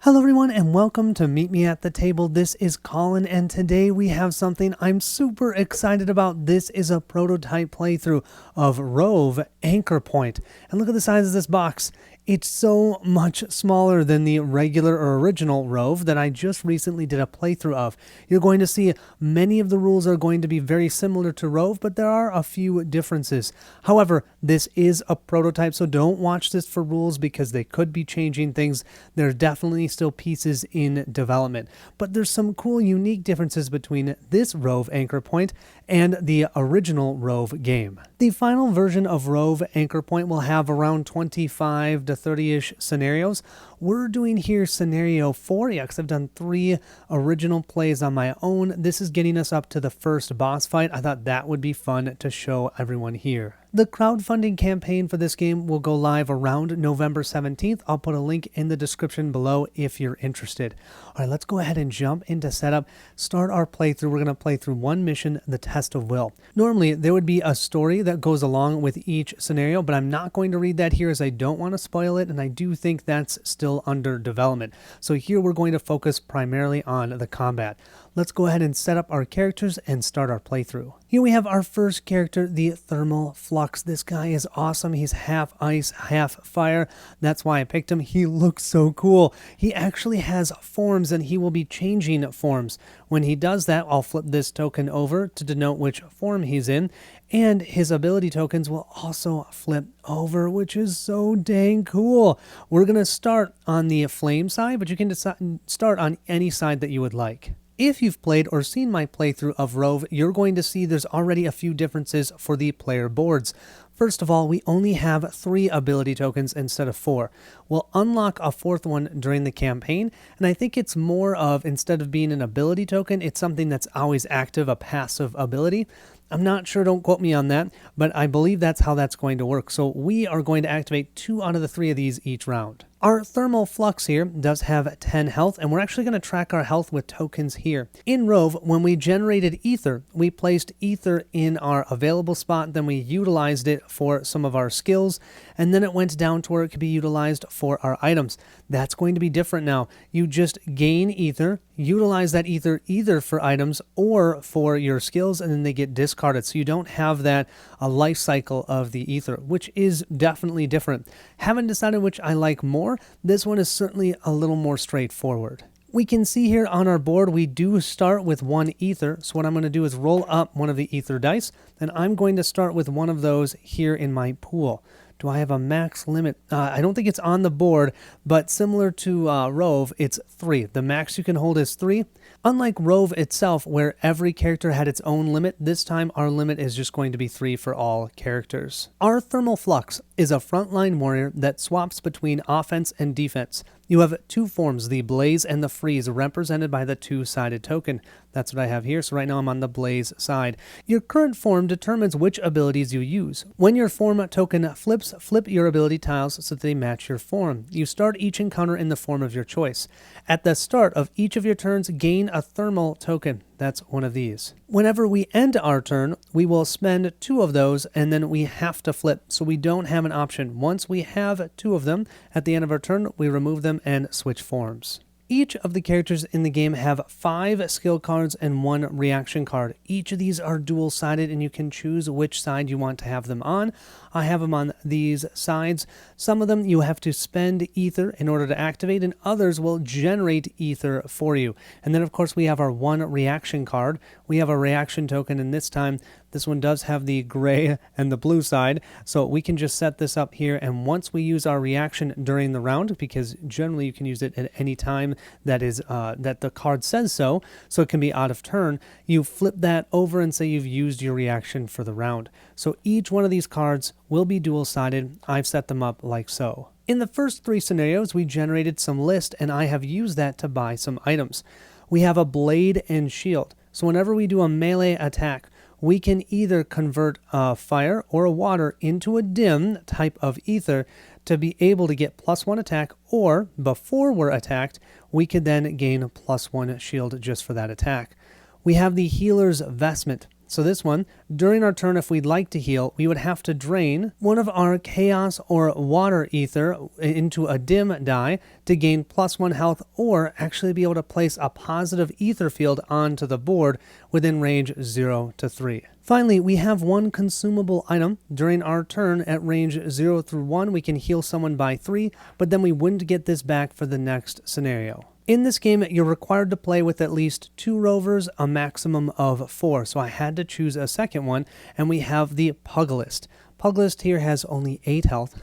Hello everyone and welcome to Meet Me at the Table. This is Colin and today we have something I'm super excited about. This is a prototype playthrough of Rove, Anchorpoint. And look at the size of this box. It's so much smaller than the regular or original Rove that I just recently did a playthrough of. You're going to see many of the rules are going to be very similar to Rove, but there are a few differences. However, this is a prototype, so don't watch this for rules because they could be changing things. There's definitely still pieces in development, but there's some cool unique differences between this Rove Anchorpoint and the original Rove game. The final version of Rove Anchorpoint will have around 25 to 30-ish scenarios. We're doing here scenario 4, because I've done 3 original plays on my own. This is getting us up to the first boss fight. I thought that would be fun to show everyone here. The crowdfunding campaign for this game will go live around November 17th. I'll put a link in the description below if you're interested. All right, let's go ahead and jump into setup. Start our playthrough. We're going to play through one mission, the Test of Will. Normally, there would be a story that goes along with each scenario, but I'm not going to read that here as I don't want to spoil it, and I do think that's still under development. So here we're going to focus primarily on the combat. Let's go ahead and set up our characters and start our playthrough. Here we have our first character, the Thermal Flux. This guy is awesome. He's half ice, half fire. That's why I picked him. He looks so cool. He actually has forms and he will be changing forms. When he does that, I'll flip this token over to denote which form he's in, and his ability tokens will also flip over, which is so dang cool. We're going to start on the flame side, but you can start on any side that you would like. If you've played or seen my playthrough of Rove, you're going to see there's already a few differences for the player boards. First of all, we only have 3 ability tokens instead of 4. We'll unlock a 4th one during the campaign, and I think it's more of, instead of being an ability token, it's something that's always active, a passive ability. I'm not sure, don't quote me on that, but I believe that's how that's going to work. So we are going to activate 2 out of the 3 of these each round. Our Thermal Flux here does have 10 health, and we're actually going to track our health with tokens here. In Rove, when we generated ether, we placed ether in our available spot, then we utilized it for some of our skills, and then it went down to where it could be utilized for our items. That's going to be different now. You just gain ether, utilize that ether either for items or for your skills, and then they get discarded. So you don't have that life cycle of the ether, which is definitely different. Haven't decided which I like more. This one is certainly a little more straightforward. We can see here on our board, we do start with 1 ether. So what I'm going to do is roll up one of the ether dice, and I'm going to start with one of those here in my pool. Do I have a max limit? I don't think it's on the board, but similar to Rove, it's 3. The max you can hold is 3. Unlike Rove itself, where every character had its own limit, this time our limit is just going to be 3 for all characters. Our Thermal Flux is a frontline warrior that swaps between offense and defense. You have 2 forms, the Blaze and the Freeze, represented by the 2-sided token. That's what I have here, so right now I'm on the Blaze side. Your current form determines which abilities you use. When your form token flips, flip your ability tiles so that they match your form. You start each encounter in the form of your choice. At the start of each of your turns, gain a thermal token. That's one of these. Whenever we end our turn, we will spend 2 of those, and then we have to flip, so we don't have an option. Once we have 2 of them, at the end of our turn, we remove them and switch forms. Each of the characters in the game have 5 skill cards and 1 reaction card. Each of these are dual-sided, and you can choose which side you want to have them on. I have them on these sides. Some of them you have to spend ether in order to activate, and others will generate ether for you. And then, of course, we have our 1 reaction card. We have a reaction token, and this time, this one does have the gray and the blue side, so we can just set this up here, and once we use our reaction during the round, because generally you can use it at any time that the card says so it can be out of turn, you flip that over and say you've used your reaction for the round. So each one of these cards will be dual-sided. I've set them up like so. In the first 3 scenarios, we generated some list, and I have used that to buy some items. We have a blade and shield, so whenever we do a melee attack, we can either convert a fire or a water into a dim type of ether to be able to get +1 attack, or before we're attacked, we could then gain +1 shield just for that attack. We have the healer's vestment. So this one, during our turn, if we'd like to heal, we would have to drain one of our chaos or water ether into a dim die to gain +1 health, or actually be able to place a positive ether field onto the board within range 0 to 3. Finally, we have one consumable item. During our turn at range 0 through 1, we can heal someone by 3, but then we wouldn't get this back for the next scenario. In this game, you're required to play with at least 2 rovers, a maximum of 4. So I had to choose a second one, and we have the Pugilist. Pugilist here has only 8 health.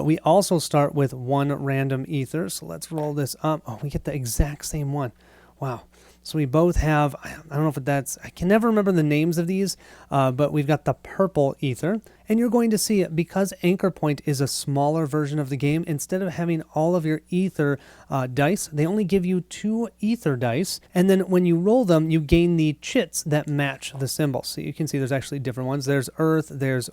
We also start with 1 random ether, so let's roll this up. Oh, we get the exact same one. Wow. So we both have, I don't know if that's, I can never remember the names of these, but we've got the purple ether. And you're going to see it, because Anchorpoint is a smaller version of the game, instead of having all of your ether dice, they only give you 2 ether dice. And then when you roll them, you gain the chits that match the symbols. So you can see there's actually different ones. There's earth, there's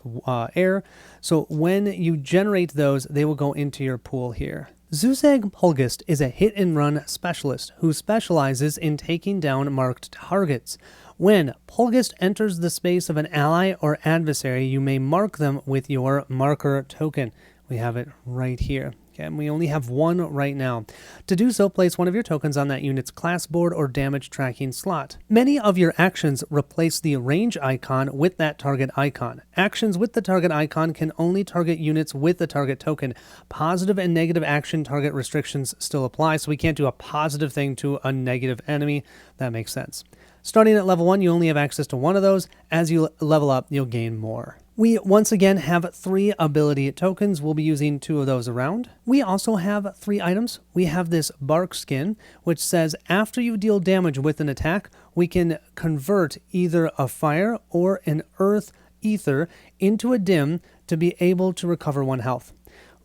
air. So when you generate those, they will go into your pool here. Zuzag Pulgist is a hit-and-run specialist who specializes in taking down marked targets. When Pulgist enters the space of an ally or adversary, you may mark them with your marker token. We have it right here. Okay, and we only have 1 right now. To do so, place one of your tokens on that unit's class board or damage tracking slot. Many of your actions replace the range icon with that target icon. Actions with the target icon can only target units with the target token. Positive and negative action target restrictions still apply, so we can't do a positive thing to a negative enemy. That makes sense. Starting at level 1, you only have access to 1 of those. As you level up, you'll gain more. We once again have 3 ability tokens. We'll be using 2 of those around. We also have 3 items. We have this bark skin, which says after you deal damage with an attack, we can convert either a fire or an earth ether into a dim to be able to recover 1 health.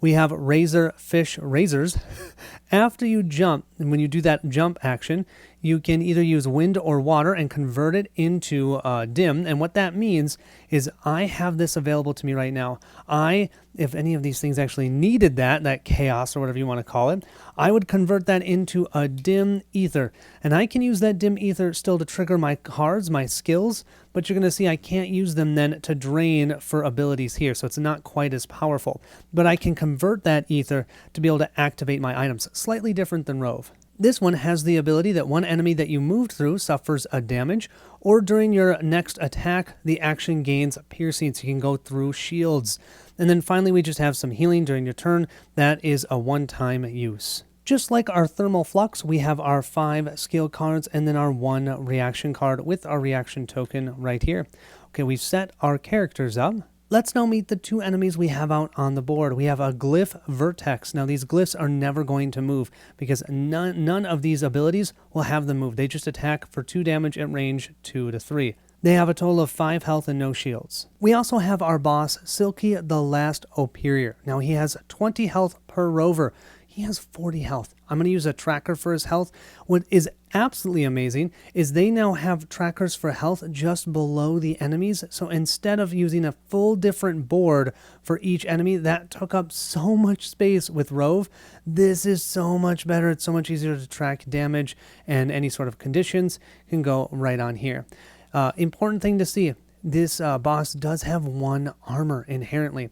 We have razor fish razors. After you jump, and when you do that jump action, you can either use wind or water and convert it into dim. And what that means is I have this available to me right now. If any of these things actually needed that chaos or whatever you want to call it, I would convert that into a dim ether. And I can use that dim ether still to trigger my cards, my skills, but you're going to see I can't use them then to drain for abilities here. So it's not quite as powerful. But I can convert that ether to be able to activate my items. Slightly different than Rove. This one has the ability that one enemy that you moved through suffers a damage, or during your next attack, the action gains piercing, so you can go through shields. And then finally, we just have some healing during your turn. That is a one-time use. Just like our Thermal Flux, we have our 5 skill cards and then our 1 reaction card with our reaction token right here. Okay, we've set our characters up. Let's now meet the 2 enemies we have out on the board. We have a Glyph Vertex. Now these glyphs are never going to move because none of these abilities will have them move. They just attack for 2 damage at range 2 to 3. They have a total of 5 health and no shields. We also have our boss, Silky the Last Operior. Now he has 20 health per rover. He has 40 health. I'm going to use a tracker for his health. What is absolutely amazing is they now have trackers for health just below the enemies. So instead of using a full different board for each enemy, that took up so much space with Rove. This is so much better. It's so much easier to track damage, and any sort of conditions can go right on here. Important thing to see, this boss does have 1 armor inherently.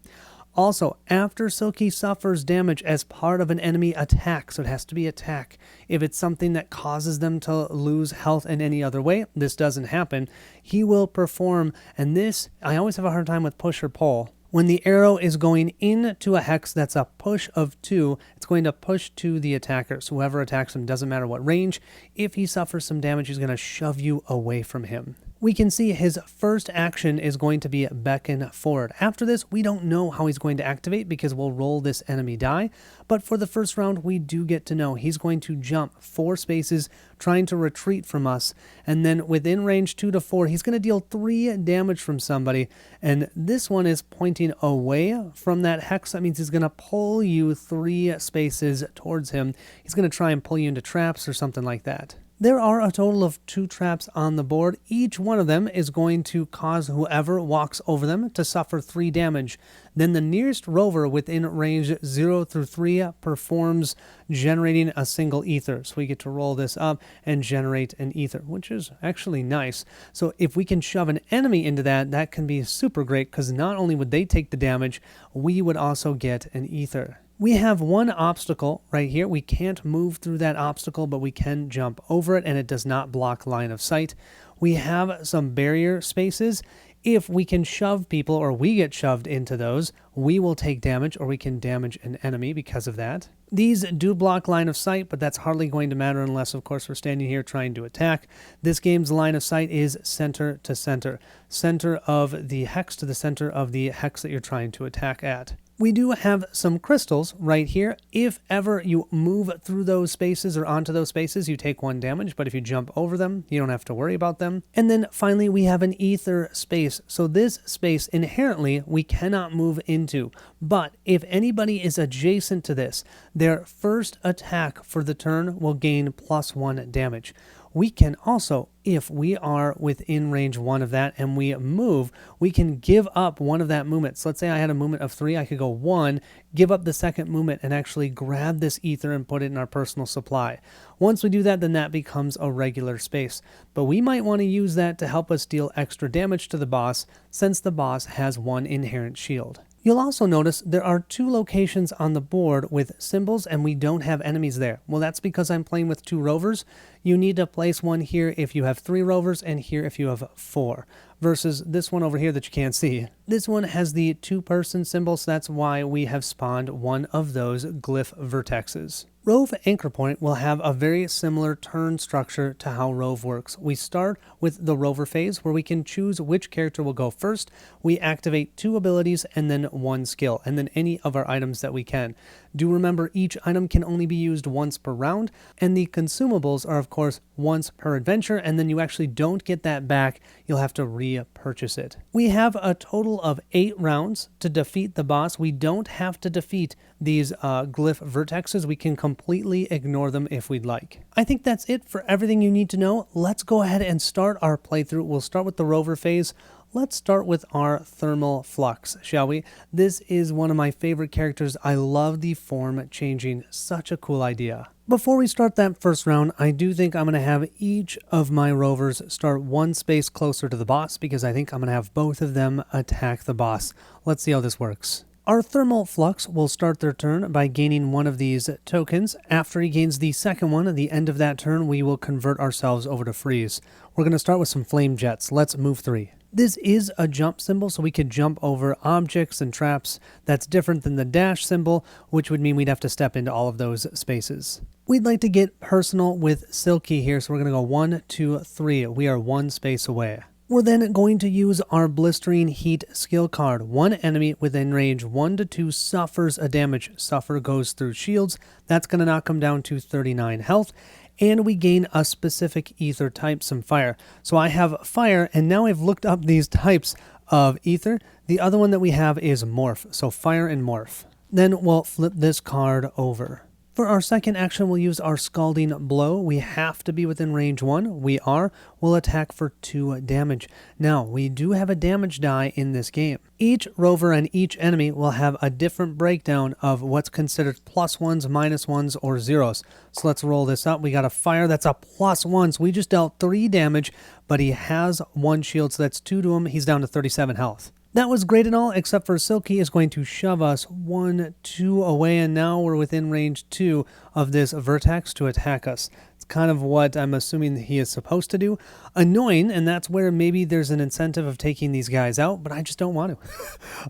Also, after Silky suffers damage as part of an enemy attack, so it has to be attack. If it's something that causes them to lose health in any other way, this doesn't happen, he will perform, and this, I always have a hard time with push or pull. When the arrow is going into a hex that's a push of 2, it's going to push to the attacker. So whoever attacks him, doesn't matter what range, if he suffers some damage, he's going to shove you away from him. We can see his first action is going to be beckon forward. After this, we don't know how he's going to activate because we'll roll this enemy die. But for the first round, we do get to know he's going to jump 4 spaces, trying to retreat from us. And then within range 2 to 4, he's going to deal 3 damage from somebody. And this one is pointing away from that hex. That means he's going to pull you 3 spaces towards him. He's going to try and pull you into traps or something like that. There are a total of 2 traps on the board. Each one of them is going to cause whoever walks over them to suffer 3 damage. Then the nearest rover within range 0 through 3 performs generating a single ether. So we get to roll this up and generate an ether, which is actually nice. So if we can shove an enemy into that, that can be super great because not only would they take the damage, we would also get an ether. We have one obstacle right here. We can't move through that obstacle, but we can jump over it, and it does not block line of sight. We have some barrier spaces. If we can shove people, or we get shoved into those, we will take damage, or we can damage an enemy because of that. These do block line of sight, but that's hardly going to matter unless, of course, we're standing here trying to attack. This game's line of sight is center to center. Center of the hex to the center of the hex that you're trying to attack at. We do have some crystals right here. If ever you move through those spaces or onto those spaces, you take 1 damage, but if you jump over them, you don't have to worry about them. And then finally, we have an ether space. So this space inherently we cannot move into, but if anybody is adjacent to this, their first attack for the turn will gain +1 damage. We can also, if we are within range 1 of that and we move, we can give up one of that movement. So let's say I had a movement of 3, I could go 1, give up the second movement, and actually grab this ether and put it in our personal supply. Once we do that, then that becomes a regular space. But we might want to use that to help us deal extra damage to the boss, since the boss has 1 inherent shield. You'll also notice there are 2 locations on the board with symbols and we don't have enemies there. Well, that's because I'm playing with 2 rovers. You need to place one here if you have 3 rovers and here if you have 4. Versus this one over here that you can't see. This one has the 2-person symbol, so that's why we have spawned one of those glyph vertexes. Rove Anchorpoint will have a very similar turn structure to how Rove works. We start with the rover phase where we can choose which character will go first. We activate 2 abilities and then 1 skill, and then any of our items that we can. Do remember each item can only be used once per round, and the consumables are of course once per adventure, and then you actually don't get that back. You'll have to repurchase it. We have a total of 8 rounds to defeat the boss. We don't have to defeat these glyph vertexes. We can completely ignore them if we'd like. I think that's it for everything you need to know. Let's go ahead and start our playthrough. We'll start with the rover phase. Let's start with our thermal flux, shall we? This is one of my favorite characters. I love the form changing. Such a cool idea. Before we start that first round, I do think I'm going to have each of my rovers start 1 space closer to the boss because I think I'm going to have both of them attack the boss. Let's see how this works. Our thermal flux will start their turn by gaining one of these tokens. After he gains the second one, at the end of that turn, we will convert ourselves over to freeze. We're going to start with some flame jets. Let's move 3. This is a jump symbol, so we could jump over objects and traps. That's different than the dash symbol, which would mean we'd have to step into all of those spaces. We'd like to get personal with Silky here, so we're going to go 1, 2, 3. We are 1 space away. We're then going to use our Blistering Heat skill card. 1 enemy within range 1 to 2 suffers a damage. Suffer goes through shields. That's going to knock them down to 39 health. And we gain a specific ether type, some fire. So I have fire, and now I've looked up these types of ether. The other one that we have is morph, so fire and morph. Then we'll flip this card over. For our second action, we'll use our Scalding Blow. We have to be within range 1. We are. We'll attack for 2 damage. Now, we do have a damage die in this game. Each rover and each enemy will have a different breakdown of what's considered +1s, -1s, or 0s. So let's roll this up. We got a fire that's a +1, so we just dealt 3 damage, but he has 1 shield, so that's 2 to him. He's down to 37 health. That was great and all, except for Silky is going to shove us 1, 2 away, and now we're within range 2 of this vertex to attack us. It's kind of what I'm assuming he is supposed to do. Annoying, and that's where maybe there's an incentive of taking these guys out, but I just don't want to.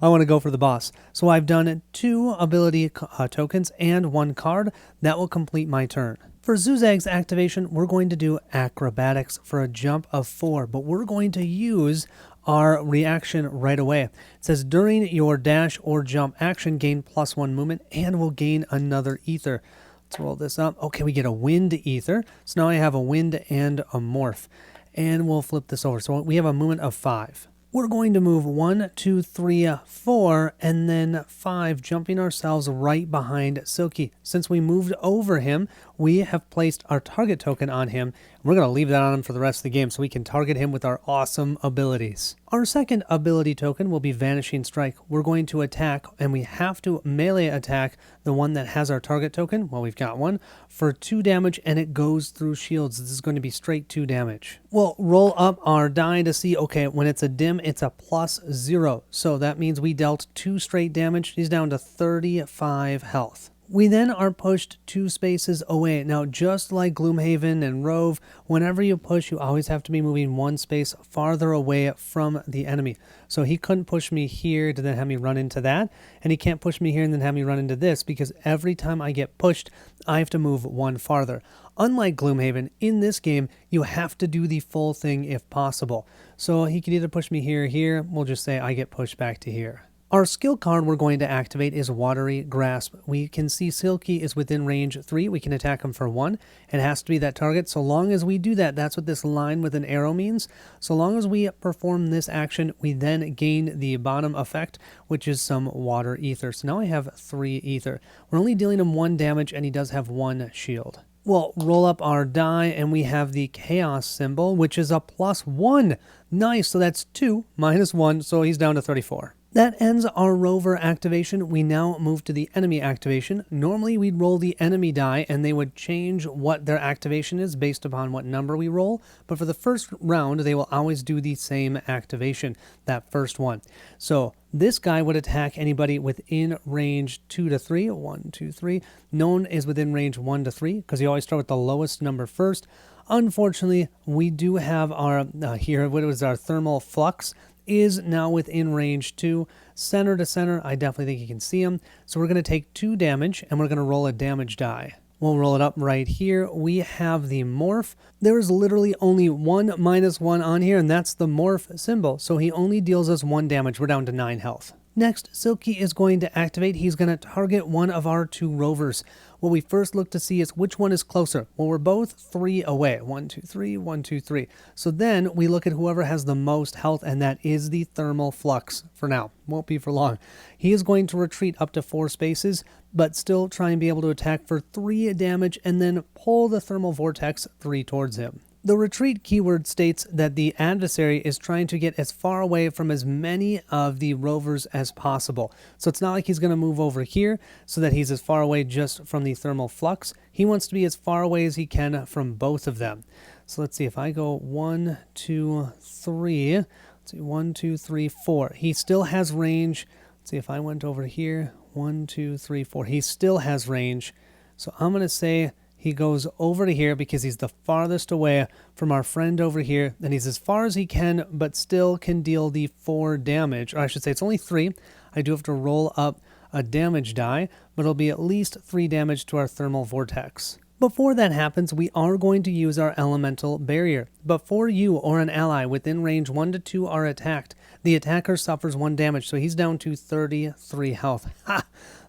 I want to go for the boss. So I've done 2 ability tokens and 1 card. That will complete my turn. For Zuzag's activation, we're going to do acrobatics for a jump of 4, but we're going to use our reaction right away. It says during your dash or jump action, gain +1 movement, and we'll gain another ether. Let's roll this up. Okay, we get a wind ether. So now I have a wind and a morph. And we'll flip this over. So we have a movement of 5. We're going to move 1, 2, 3, 4, and then 5, jumping ourselves right behind Silky. Since we moved over him, we have placed our target token on him. We're going to leave that on him for the rest of the game so we can target him with our awesome abilities. Our second ability token will be Vanishing Strike. We're going to attack, and we have to melee attack the one that has our target token. Well, we've got one for 2 damage, and it goes through shields. This is going to be straight 2 damage. We'll roll up our die to see, okay, when it's a dim, it's a +0. So that means we dealt 2 straight damage. He's down to 35 health. We then are pushed 2 spaces away. Now, just like Gloomhaven and Rove, whenever you push, you always have to be moving 1 space farther away from the enemy. So he couldn't push me here to then have me run into that, and he can't push me here and then have me run into this, because every time I get pushed, I have to move 1 farther. Unlike Gloomhaven, in this game, you have to do the full thing if possible. So he could either push me here or here. We'll just say I get pushed back to here. Our skill card we're going to activate is Watery Grasp. We can see Silky is within range 3. We can attack him for 1. It has to be that target. So long as we do that, that's what this line with an arrow means. So long as we perform this action, we then gain the bottom effect, which is some water ether. So now I have 3 ether. We're only dealing him 1 damage, and he does have 1 shield. We'll roll up our die, and we have the chaos symbol, which is a +1. Nice, so that's 2 minus 1, so he's down to 34. That ends our rover activation. We now move to the enemy activation. Normally we'd roll the enemy die and they would change what their activation is based upon what number we roll. But for the first round, they will always do the same activation, that first one. So this guy would attack anybody within range 2 to 3. 1, 2, 3. No one is within range 1 to 3 because you always start with the lowest number first. Unfortunately, we do have our, here, what was our thermal flux is now within range 2. Center to center, I definitely think you can see him. So we're going to take 2 damage, and we're going to roll a damage die. We'll roll it up right here. We have the morph. There is literally only 1 minus 1 on here, and that's the morph symbol. So he only deals us 1 damage. We're down to 9 health. Next, Silky is going to activate. He's going to target one of our 2 rovers. What we first look to see is which one is closer. Well, we're both 3 away. 1, 2, 3, 1, 2, 3. So then we look at whoever has the most health, and that is the thermal flux for now. Won't be for long. He is going to retreat up to 4 spaces, but still try and be able to attack for 3 damage and then pull the thermal vortex 3 towards him. The retreat keyword states that the adversary is trying to get as far away from as many of the rovers as possible. So it's not like he's going to move over here so that he's as far away just from the thermal flux. He wants to be as far away as he can from both of them. So let's see, if I go 1, 2, 3, let's see, 1, 2, 3, 4. He still has range. Let's see, if I went over here, 1, 2, 3, 4. He still has range. So I'm going to say he goes over to here because he's the farthest away from our friend over here, and he's as far as he can, but still can deal the 4 damage. Or I should say it's only 3. I do have to roll up a damage die, but it'll be at least 3 damage to our thermal vortex. Before that happens, we are going to use our elemental barrier. Before you or an ally within range 1 to 2 are attacked, the attacker suffers 1 damage, so he's down to 33 health. Ha!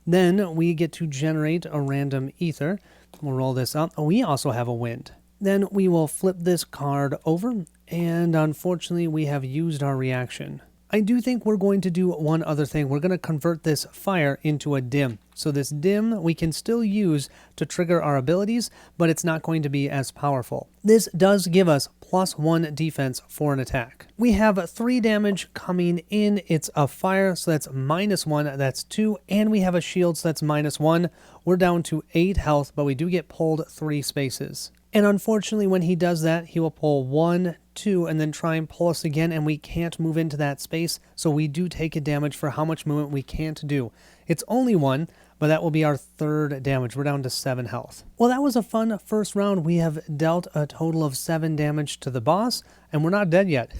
Then we get to generate a random ether. We'll roll this up. We also have a wind. Then we will flip this card over, and unfortunately we have used our reaction. I do think we're going to do one other thing. We're going to convert this fire into a dim. So this dim we can still use to trigger our abilities, but it's not going to be as powerful. This does give us +1 defense for an attack. We have 3 damage coming in. It's a fire, so that's -1, that's 2, and we have a shield, so that's -1. We're down to 8 health, but we do get pulled 3 spaces. And unfortunately, when he does that, he will pull 1, 2, and then try and pull us again, and we can't move into that space, so we do take a damage for how much movement we can't do. It's only 1, but that will be our 3rd damage. We're down to 7 health. Well, that was a fun first round. We have dealt a total of 7 damage to the boss, and we're not dead yet.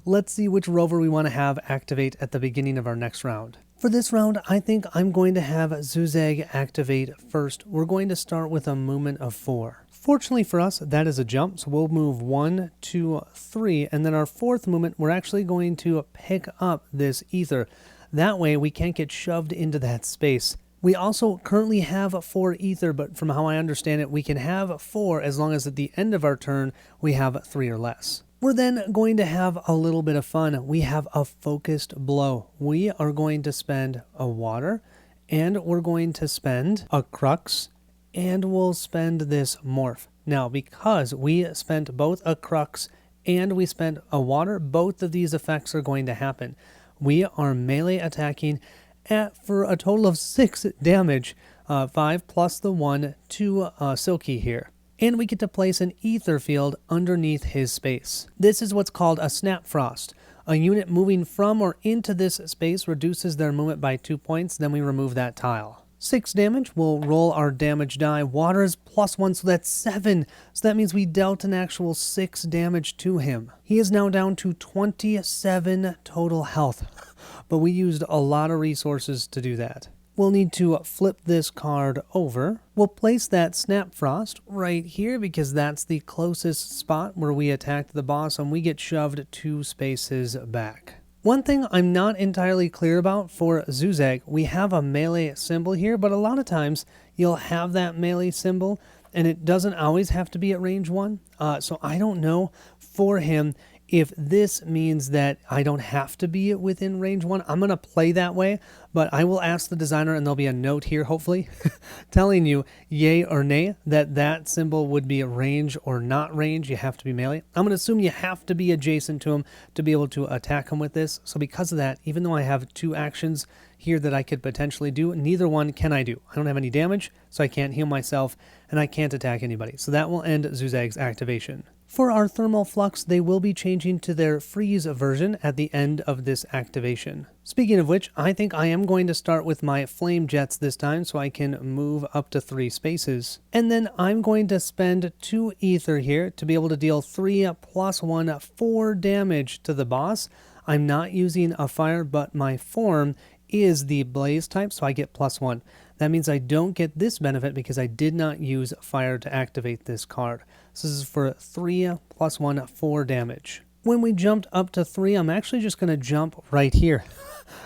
Let's see which rover we want to have activate at the beginning of our next round. For this round, I think I'm going to have Zuzag activate first. We're going to start with a movement of 4. Fortunately for us, that is a jump, so we'll move 1, 2, 3, and then our 4th movement, we're actually going to pick up this ether. That way, we can't get shoved into that space. We also currently have 4 ether, but from how I understand it, we can have 4 as long as at the end of our turn, we have 3 or less. We're then going to have a little bit of fun. We have a focused blow. We are going to spend a water, and we're going to spend a crux, and we'll spend this morph. Now, because we spent both a Crux and we spent a water, both of these effects are going to happen. We are melee attacking for a total of 6 damage, 5 plus the 1 to Silky here. And we get to place an ether field underneath his space. This is what's called a Snap Frost. A unit moving from or into this space reduces their movement by 2 points, then we remove that tile. 6 damage, we'll roll our damage die. Water is +1, so that's 7. So that means we dealt an actual 6 damage to him. He is now down to 27 total health, but we used a lot of resources to do that. We'll need to flip this card over. We'll place that Snap Frost right here because that's the closest spot where we attacked the boss, and we get shoved 2 spaces back. One thing I'm not entirely clear about for Zuzag, we have a melee symbol here, but a lot of times you'll have that melee symbol and it doesn't always have to be at range 1. So I don't know for him if this means that I don't have to be within range 1. I'm going to play that way, but I will ask the designer, and there'll be a note here, hopefully, telling you yay or nay that that symbol would be a range or not range. You have to be melee. I'm going to assume you have to be adjacent to him to be able to attack him with this. So because of that, even though I have 2 actions here that I could potentially do, neither one can I do. I don't have any damage, so I can't heal myself, and I can't attack anybody. So that will end Zuzag's activation. For our Thermal Flux, they will be changing to their Freeze version at the end of this activation. Speaking of which, I think I am going to start with my Flame Jets this time so I can move up to 3 spaces. And then I'm going to spend 2 Ether here to be able to deal 3 plus 1, 4 damage to the boss. I'm not using a fire, but my form is the Blaze type, so I get +1. That means I don't get this benefit because I did not use fire to activate this card. So this is for 3 plus 1, 4 damage. When we jumped up to 3, I'm actually just going to jump right here.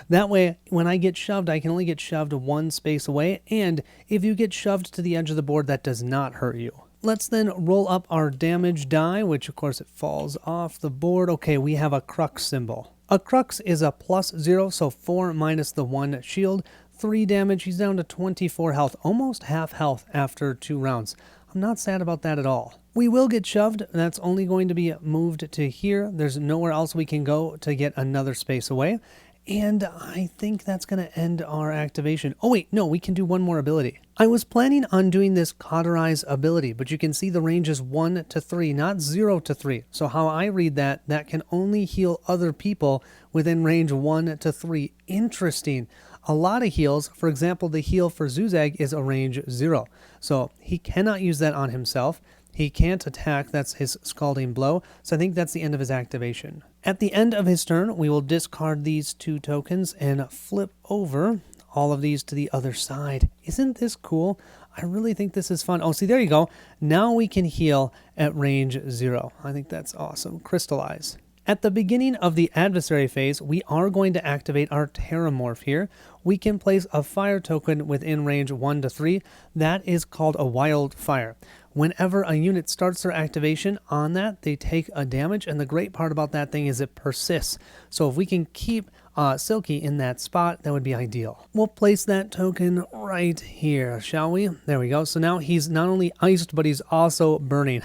That way, when I get shoved, I can only get shoved 1 space away, and if you get shoved to the edge of the board, that does not hurt you. Let's then roll up our damage die, which of course it falls off the board. Okay, we have a Crux symbol. A Crux is a +0, so 4 minus the 1 shield. 3 damage, he's down to 24 health, almost half health after 2 rounds. I'm not sad about that at all. We will get shoved, and that's only going to be moved to here. There's nowhere else we can go to get another space away. And I think that's going to end our activation. Oh wait, no, we can do one more ability. I was planning on doing this Cauterize ability, but you can see the range is 1 to 3, not 0 to 3. So how I read that, that can only heal other people within range 1 to 3. Interesting. A lot of heals, for example, the heal for Zuzag is a range 0. So he cannot use that on himself. He can't attack, that's his Scalding Blow, so I think that's the end of his activation. At the end of his turn, we will discard these 2 tokens and flip over all of these to the other side. Isn't this cool? I really think this is fun. Oh, see, there you go. Now we can heal at range 0. I think that's awesome. Crystallize. At the beginning of the adversary phase, we are going to activate our Terramorph here. We can place a fire token within range 1 to 3. That is called a Wildfire. Whenever a unit starts their activation on that, they take a damage, and the great part about that thing is it persists. So if we can keep Silky in that spot, that would be ideal. We'll place that token right here, shall we? There we go. So now he's not only iced, but he's also burning.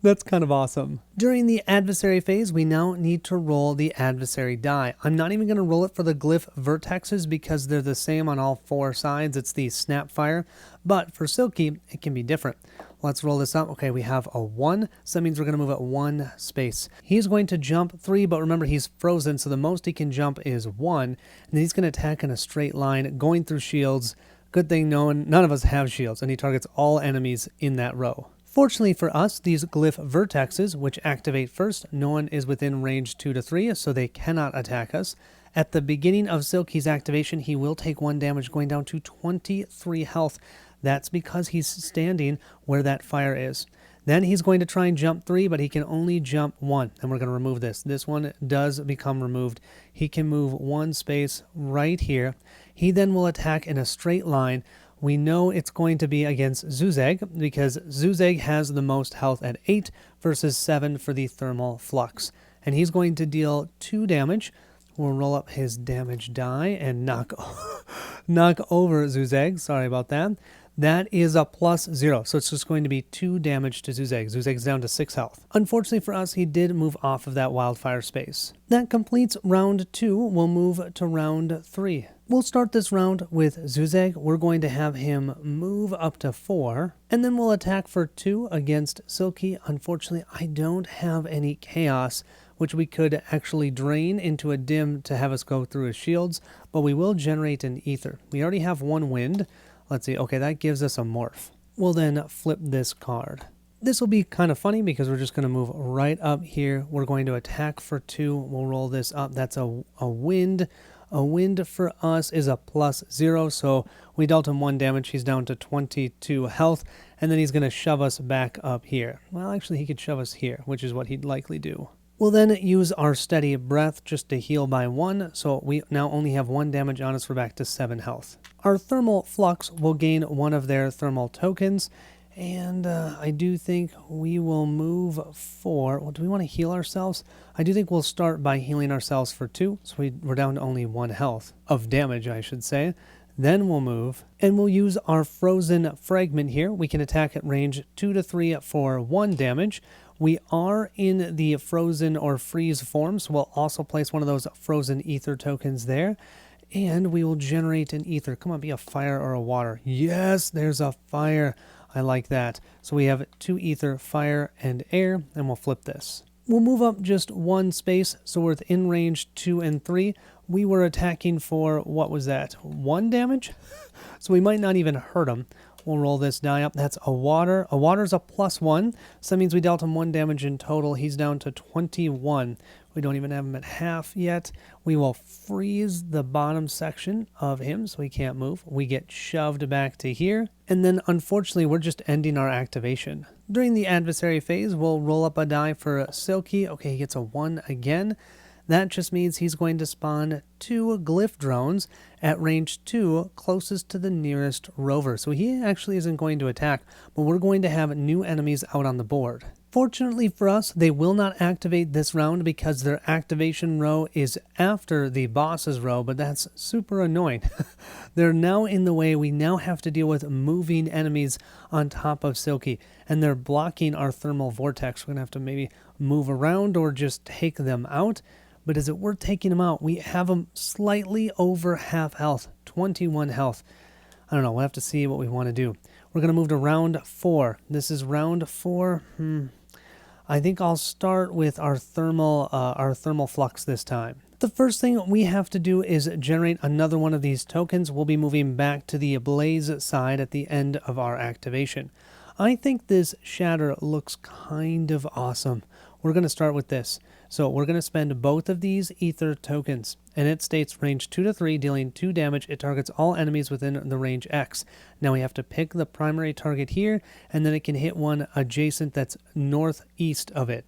That's kind of awesome. During the adversary phase, we now need to roll the adversary die. I'm not even going to roll it for the glyph vertexes because they're the same on all 4 sides. It's the Snapfire. But for Silky, it can be different. Let's roll this up. Okay, we have a 1, so that means we're going to move at 1 space. He's going to jump 3, but remember he's frozen, so the most he can jump is 1. And then he's going to attack in a straight line, going through shields. Good thing none of us have shields, and he targets all enemies in that row. Fortunately for us, these glyph vertexes, which activate first, no one is within range 2 to 3, so they cannot attack us. At the beginning of Silky's activation, he will take 1 damage, going down to 23 health. That's because he's standing where that fire is. Then he's going to try and jump 3, but he can only jump 1, and we're going to remove this. This one does become removed. He can move 1 space right here. He then will attack in a straight line. We know it's going to be against Zuzag because Zuzag has the most health at 8 versus 7 for the Thermal Flux. And he's going to deal 2 damage. We'll roll up his damage die and knock over Zuzag. Sorry about that. That is a +0, so it's just going to be 2 damage to Zuzag. Zuzag's down to 6 health. Unfortunately for us, he did move off of that wildfire space. That completes round 2. We'll move to round 3. We'll start this round with Zuzag. We're going to have him move up to 4, and then we'll attack for 2 against Silky. Unfortunately, I don't have any chaos, which we could actually drain into a dim to have us go through his shields, but we will generate an ether. We already have 1 wind. Let's see. Okay, that gives us a morph. We'll then flip this card. This will be kind of funny because we're just going to move right up here. We're going to attack for 2. We'll roll this up. That's a wind. A wind for us is a +0, so we dealt him 1 damage. He's down to 22 health, and then he's going to shove us back up here. Well, actually, he could shove us here, which is what he'd likely do. We'll then use our steady breath just to heal by 1, so we now only have 1 damage on us. We're back to 7 health. Our thermal flux will gain 1 of their thermal tokens, and I do think we will move for... Well, do we want to heal ourselves? I do think we'll start by healing ourselves for 2, so we're down to only 1 health of damage, I should say. Then we'll move, and we'll use our frozen fragment here. We can attack at range 2 to 3 for 1 damage. We are in the frozen or freeze form, so we'll also place 1 of those frozen ether tokens there. And we will generate an ether. Come on, be a fire or a water. Yes, there's a fire. I like that. So we have 2 ether, fire, and air, and we'll flip this. We'll move up just 1 space, so we're within range 2 and 3. We were attacking for, what was that, 1 damage? So we might not even hurt him. We'll roll this die up. That's a water. A water's a +1, so that means we dealt him 1 damage in total. He's down to 21. We don't even have him at half yet. We will freeze the bottom section of him so he can't move. We get shoved back to here, and then unfortunately we're just ending our activation. During the adversary phase, we'll roll up a die for Silky. Okay, he gets a 1 again. That just means he's going to spawn 2 glyph drones at range 2 closest to the nearest rover. So he actually isn't going to attack, but we're going to have new enemies out on the board. Fortunately for us, they will not activate this round because their activation row is after the boss's row, but that's super annoying. They're now in the way. We now have to deal with moving enemies on top of Silky, and they're blocking our thermal vortex. We're going to have to maybe move around or just take them out. But is it worth taking them out? We have them slightly over half health, 21 health. I don't know. We'll have to see what we want to do. We're going to move to round 4. This is round 4. I think I'll start with our thermal flux this time. The first thing we have to do is generate another one of these tokens. We'll be moving back to the blaze side at the end of our activation. I think this shatter looks kind of awesome. We're going to start with this. So we're going to spend both of these ether tokens, and it states range 2 to 3, dealing 2 damage. It targets all enemies within the range X. Now we have to pick the primary target here, and then it can hit one adjacent that's northeast of it.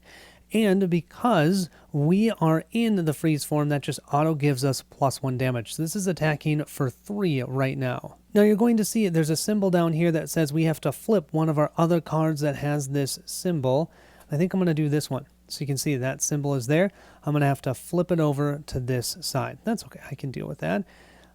And because we are in the freeze form, that just auto gives us +1 damage. So this is attacking for 3 right now. Now you're going to see there's a symbol down here that says we have to flip one of our other cards that has this symbol. I think I'm going to do this one. So you can see that symbol is there. I'm going to have to flip it over to this side. That's okay. I can deal with that.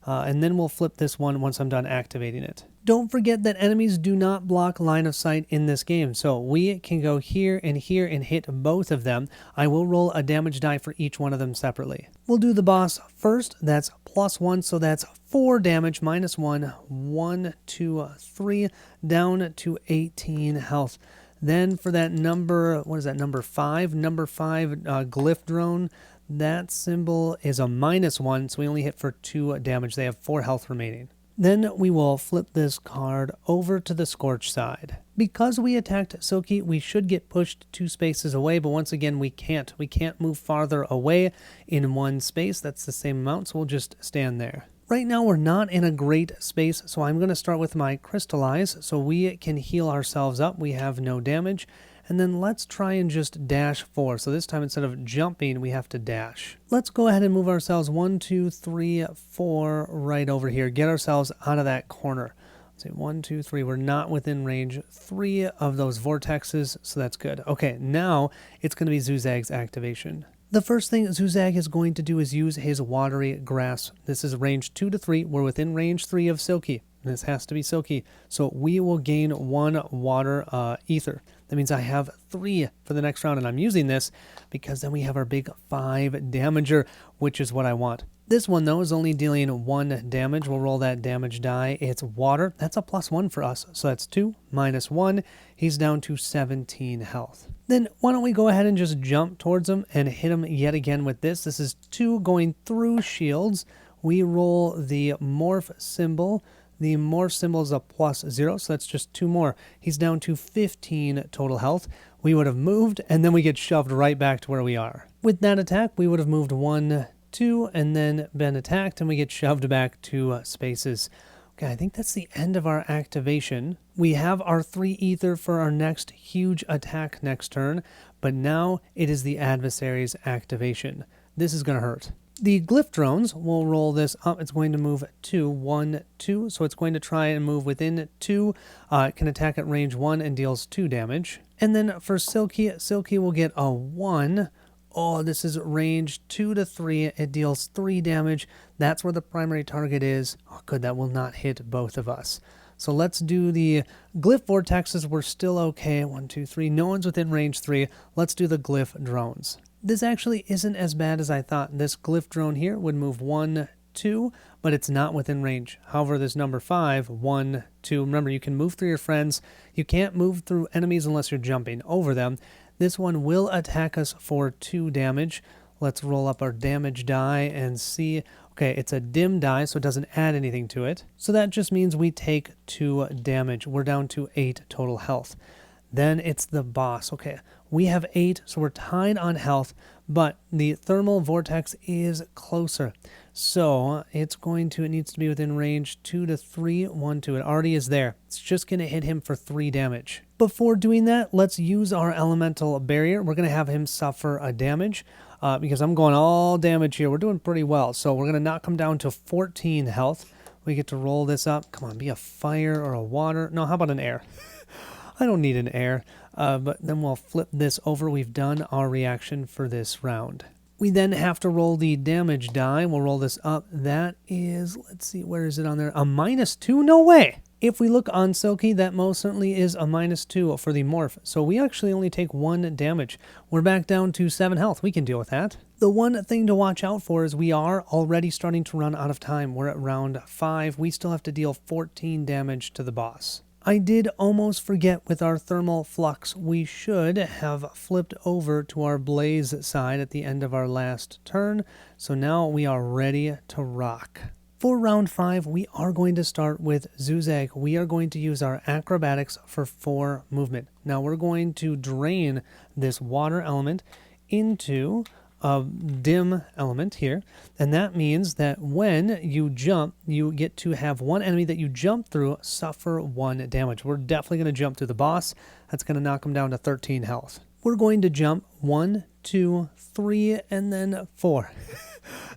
And then we'll flip this one once I'm done activating it. Don't forget that enemies do not block line of sight in this game. So we can go here and hit both of them. I will roll a damage die for each one of them separately. We'll do the boss first. That's +1. So that's 4 damage, -1, 1, 2, 3, down to 18 health. Then for that number, what is that, number 5? Number 5 glyph drone, that symbol is a -1, so we only hit for 2 damage. They have 4 health remaining. Then we will flip this card over to the Scorch side. Because we attacked Silky, we should get pushed 2 spaces away, but once again, we can't. We can't move farther away in 1 space. That's the same amount, so we'll just stand there. Right now, we're not in a great space, so I'm going to start with my Crystallize so we can heal ourselves up. We have no damage. And then let's try and just dash 4. So this time, instead of jumping, we have to dash. Let's go ahead and move ourselves 1, 2, 3, 4 right over here. Get ourselves out of that corner. Let's see, 1, 2, 3. We're not within range 3 of those vortexes, so that's good. Okay, now it's going to be Zuzag's activation. The first thing Zuzag is going to do is use his watery grasp. This is range 2 to 3. We're within range 3 of Silky. This has to be Silky. So we will gain 1 water ether. That means I have 3 for the next round, and I'm using this because then we have our big 5 damager, which is what I want. This one, though, is only dealing 1 damage. We'll roll that damage die. It's water. That's a +1 for us. So that's 2 minus 1. He's down to 17 health. Then why don't we go ahead and just jump towards him and hit him yet again with this. This is 2 going through shields. We roll the morph symbol. The morph symbol is a +0, so that's just 2 more. He's down to 15 total health. We would have moved, and then we get shoved right back to where we are. With that attack, we would have moved 1, 2, and then been attacked, and we get shoved back to spaces. Okay, I think that's the end of our activation. We have our 3 ether for our next huge attack next turn, but now it is the adversary's activation. This is going to hurt. The glyph drones will roll this up. It's going to move 2, 1, 2. So it's going to try and move within 2. It can attack at range 1 and deals 2 damage. And then for Silky, Silky will get a 1. Oh, this is range 2 to 3. It deals 3 damage. That's where the primary target is. Oh, good. That will not hit both of us. So let's do the glyph vortexes. We're still okay. 1, 2, 3. No one's within range 3. Let's do the glyph drones. This actually isn't as bad as I thought. This glyph drone here would move 1, 2, but it's not within range. However, this number 5, 1, 2. Remember, you can move through your friends. You can't move through enemies unless you're jumping over them. This one will attack us for 2 damage. Let's roll up our damage die and see. Okay, it's a dim die, so it doesn't add anything to it. So that just means we take 2 damage. We're down to 8 total health. Then it's the boss. Okay, we have 8, so we're tied on health, but the thermal vortex is closer. So it needs to be within range 2 to 3, 1, 2. It already is there. It's just going to hit him for 3 damage. Before doing that, let's use our elemental barrier. We're going to have him suffer a damage because I'm going all damage here. We're doing pretty well. So we're going to knock him down to 14 health. We get to roll this up. Come on, be a fire or a water. No, how about an air? I don't need an air, but then we'll flip this over. We've done our reaction for this round. We then have to roll the damage die. We'll roll this up. That is, let's see, where is it on there? A -2? No way! If we look on Silky, that most certainly is a -2 for the morph. So we actually only take 1 damage. We're back down to 7 health. We can deal with that. The one thing to watch out for is we are already starting to run out of time. We're at round 5. We still have to deal 14 damage to the boss. I did almost forget with our thermal flux. We should have flipped over to our blaze side at the end of our last turn. So now we are ready to rock. For round 5, we are going to start with Zuzag. We are going to use our acrobatics for 4 movement. Now we're going to drain this water element into a dim element here, and that means that when you jump, you get to have one enemy that you jump through suffer 1 damage. We're definitely going to jump through the boss. That's going to knock him down to 13 health. We're going to jump 1, 2, 3, and then 4.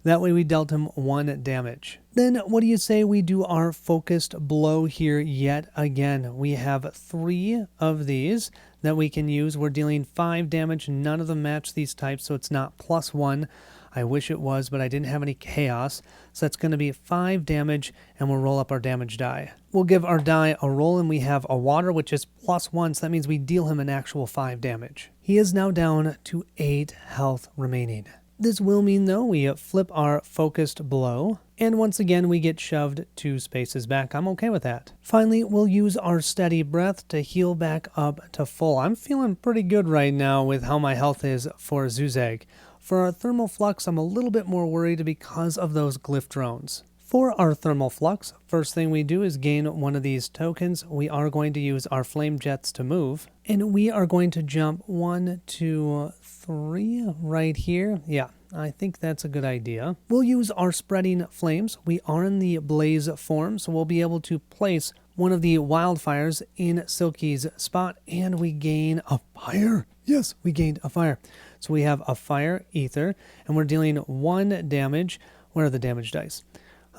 That way we dealt him 1 damage. Then what do you say we do our focused blow here yet again? We have 3 of these that we can use. We're dealing 5 damage. None of them match these types, so it's not +1. I wish it was, but I didn't have any chaos. So that's going to be 5 damage, and we'll roll up our damage die. We'll give our die a roll, and we have a water, which is +1, so that means we deal him an actual 5 damage. He is now down to 8 health remaining. This will mean, though, we flip our focused blow, and once again we get shoved 2 spaces back. I'm okay with that. Finally, we'll use our steady breath to heal back up to full. I'm feeling pretty good right now with how my health is for Zuzag. For our thermal flux, I'm a little bit more worried because of those glyph drones. For our thermal flux, first thing we do is gain one of these tokens. We are going to use our flame jets to move, and we are going to jump 1, 2, 3 right here. Yeah, I think that's a good idea. We'll use our spreading flames. We are in the blaze form, so we'll be able to place one of the wildfires in Silky's spot, and we gain a fire. Yes, we gained a fire. So we have a fire ether, and we're dealing 1 damage. Where are the damage dice?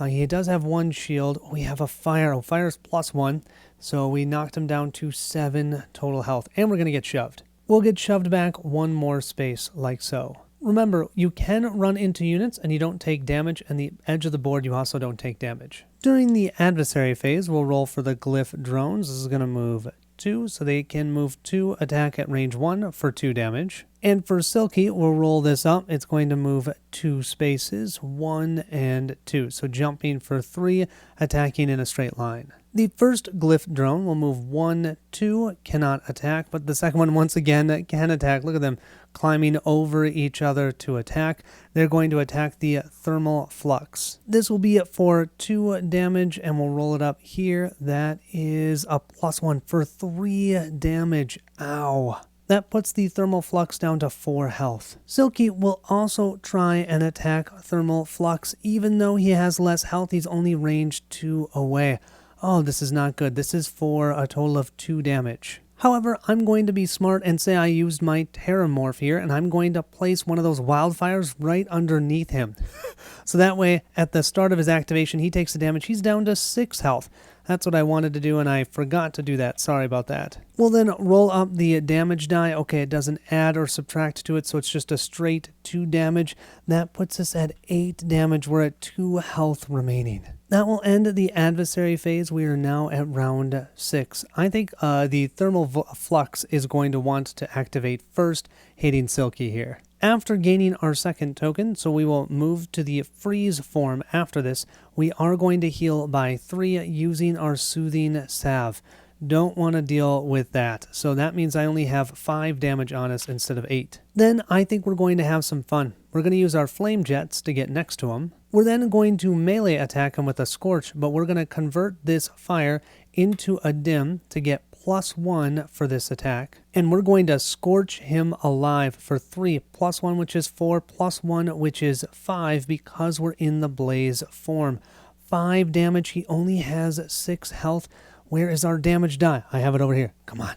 He does have 1 shield. We have a fire. Oh, fire's +1. So we knocked him down to 7 total health. And we're going to get shoved. We'll get shoved back 1 more space, like so. Remember, you can run into units and you don't take damage, and the edge of the board you also don't take damage. During the adversary phase, we'll roll for the glyph drones. This is going to move 2, so they can move 2, attack at range 1 for 2 damage. And for Silky, we'll roll this up. It's going to move 2 spaces, 1 and 2. So jumping for 3, attacking in a straight line. The first glyph drone will move 1, 2, cannot attack, but the second one once again can attack. Look at them climbing over each other to attack. They're going to attack the thermal flux. This will be for 2 damage, and we'll roll it up here. That is a +1 for 3 damage. Ow. That puts the thermal flux down to 4 health. Silky will also try and attack thermal flux. Even though he has less health, he's only range 2 away. Oh, this is not good. This is for a total of 2 damage. However, I'm going to be smart and say I used my Terramorph here, and I'm going to place one of those wildfires right underneath him. So that way, at the start of his activation, he takes the damage. He's down to 6 health. That's what I wanted to do, and I forgot to do that. Sorry about that. We'll then roll up the damage die. Okay, it doesn't add or subtract to it, so it's just a straight 2 damage. That puts us at 8 damage. We're at 2 health remaining. That will end the adversary phase. We are now at round 6. I think the thermal flux is going to want to activate first, hitting Silky here. After gaining our second token, so we will move to the freeze form after this, we are going to heal by 3 using our soothing salve. Don't want to deal with that. So that means I only have 5 damage on us instead of 8. Then I think we're going to have some fun. We're going to use our flame jets to get next to him. We're then going to melee attack him with a scorch, but we're going to convert this fire into a dim to get +1 for this attack. And we're going to scorch him alive for 3, +1 which is 4, +1 which is 5 because we're in the blaze form. 5 damage. He only has 6 health. Where is our damage die? I have it over here. Come on.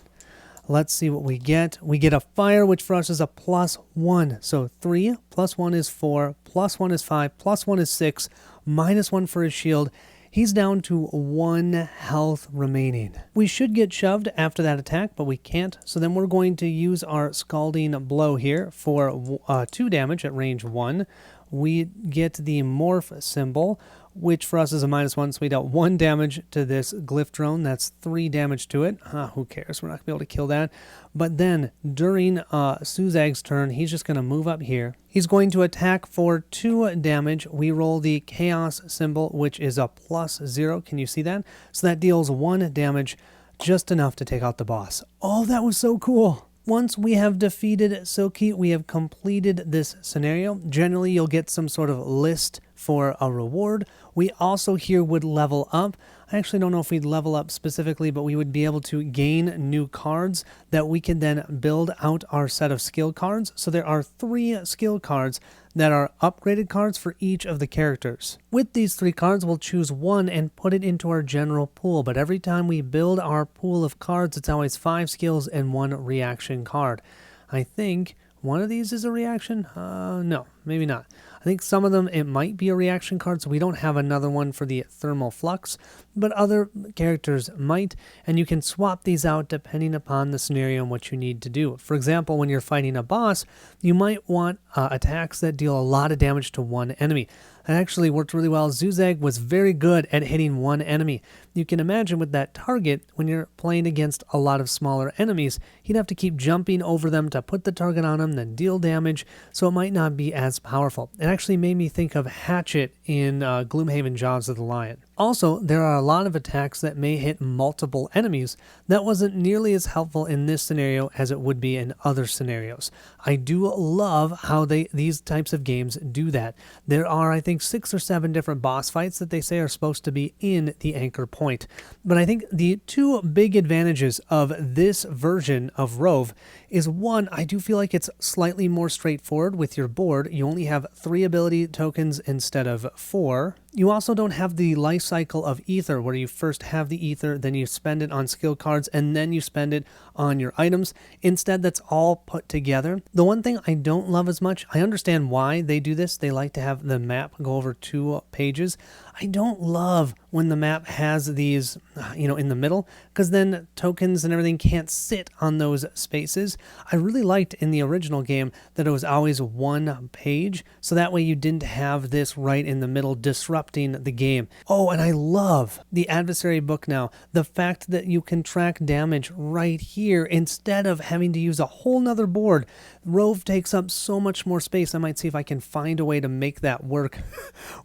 Let's see what we get. We get a fire, which for us is a +1. So 3 +1 is 4, +1 is 5, +1 is 6, -1 for his shield. He's down to 1 health remaining. We should get shoved after that attack, but we can't. So then we're going to use our Scalding Blow here for 2 damage at range 1. We get the Morph symbol, which for us is a -1, so we dealt 1 damage to this glyph drone. That's 3 damage to it. Who cares? We're not going to be able to kill that. But then, during Suzag's turn, he's just going to move up here. He's going to attack for 2 damage. We roll the Chaos symbol, which is a +0. Can you see that? So that deals 1 damage, just enough to take out the boss. Oh, that was so cool. Once we have defeated Silky, we have completed this scenario. Generally, you'll get some sort of list for a reward. We also here would level up. I actually don't know if we'd level up specifically, but we would be able to gain new cards that we can then build out our set of skill cards. So there are 3 skill cards that are upgraded cards for each of the characters. With these 3 cards, we'll choose one and put it into our general pool. But every time we build our pool of cards, it's always 5 skills and 1 reaction card. I think one of these is a reaction? No, maybe not. I think some of them, it might be a reaction card, so we don't have another one for the thermal flux, but other characters might, and you can swap these out depending upon the scenario and what you need to do. For example, when you're fighting a boss, you might want attacks that deal a lot of damage to one enemy. That actually worked really well. Suzag was very good at hitting one enemy. You can imagine with that target, when you're playing against a lot of smaller enemies, he'd have to keep jumping over them to put the target on them, then deal damage, so it might not be as powerful. It actually made me think of Hatchet in Gloomhaven Jaws of the Lion. Also, there are a lot of attacks that may hit multiple enemies. That wasn't nearly as helpful in this scenario as it would be in other scenarios. I do love how these types of games do that. There are, I think, 6 or 7 different boss fights that they say are supposed to be in the Anchorpoint. But I think the 2 big advantages of this version of Rove is, one, I do feel like it's slightly more straightforward with your board. You only have 3 ability tokens instead of 4. You also don't have the life cycle of ether where you first have the ether, then you spend it on skill cards, and then you spend it on your items. Instead, that's all put together. The one thing I don't love as much, I understand why they do this. They like to have the map go over 2 pages. I don't love when the map has these, in the middle, because then tokens and everything can't sit on those spaces. I really liked in the original game that it was always one page, so that way you didn't have this right in the middle disrupting the game. Oh, and I love the adversary book now. The fact that you can track damage right here instead of having to use a whole nother board. Rove takes up so much more space. I might see if I can find a way to make that work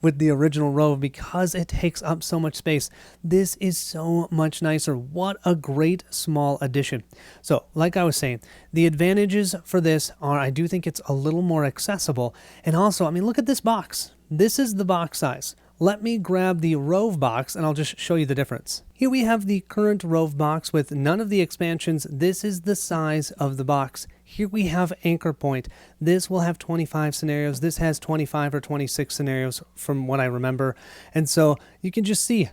with the original Rove because it takes up so much space. This is so much nicer. What a great small addition. So, like I was saying, the advantages for this are I do think it's a little more accessible. And also, I mean, look at this box. This is the box size. Let me grab the Rove box and I'll just show you the difference. Here we have the current Rove box with none of the expansions. This is the size of the box. Here we have Anchorpoint. This will have 25 scenarios. This has 25 or 26 scenarios from what I remember. And so you can just see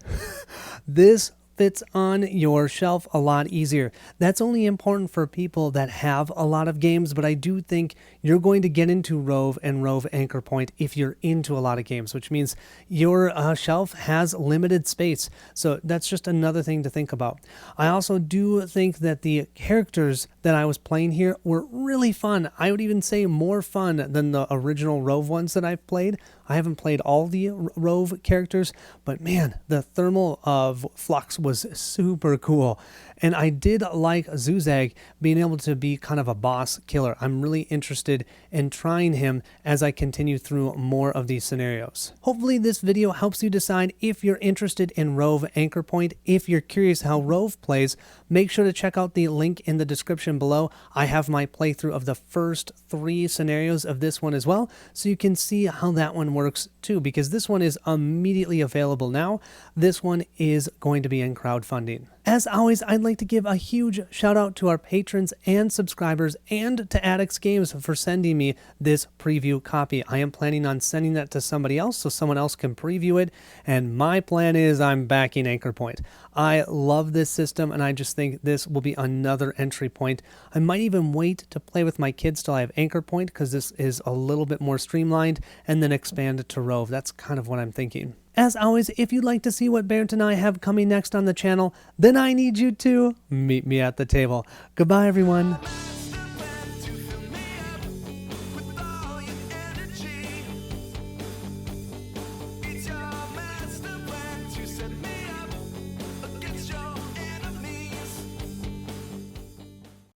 this fits on your shelf a lot easier. That's only important for people that have a lot of games, but I do think you're going to get into Rove and Rove Anchorpoint if you're into a lot of games, which means your shelf has limited space. So that's just another thing to think about. I also do think that the characters that I was playing here were really fun. I would even say more fun than the original Rove ones that I've played. I haven't played all the Rove characters, but man, the thermal of Flux was super cool. And I did like Zuzag being able to be kind of a boss killer. I'm really interested in trying him as I continue through more of these scenarios. Hopefully this video helps you decide if you're interested in Rove Anchorpoint. If you're curious how Rove plays, make sure to check out the link in the description below. I have my playthrough of the first 3 scenarios of this one as well, so you can see how that one works too, because this one is immediately available now. This one is going to be in crowdfunding. As always, I'd like to give a huge shout out to our patrons and subscribers and to Addicts Games for sending me this preview copy. I am planning on sending that to somebody else so someone else can preview it, and my plan is I'm backing Anchorpoint. I love this system, and I just think this will be another entry point. I might even wait to play with my kids till I have Anchorpoint because this is a little bit more streamlined, and then expand it to Rove. That's kind of what I'm thinking. As always, if you'd like to see what Barrett and I have coming next on the channel, then I need you to meet me at the table. Goodbye, everyone.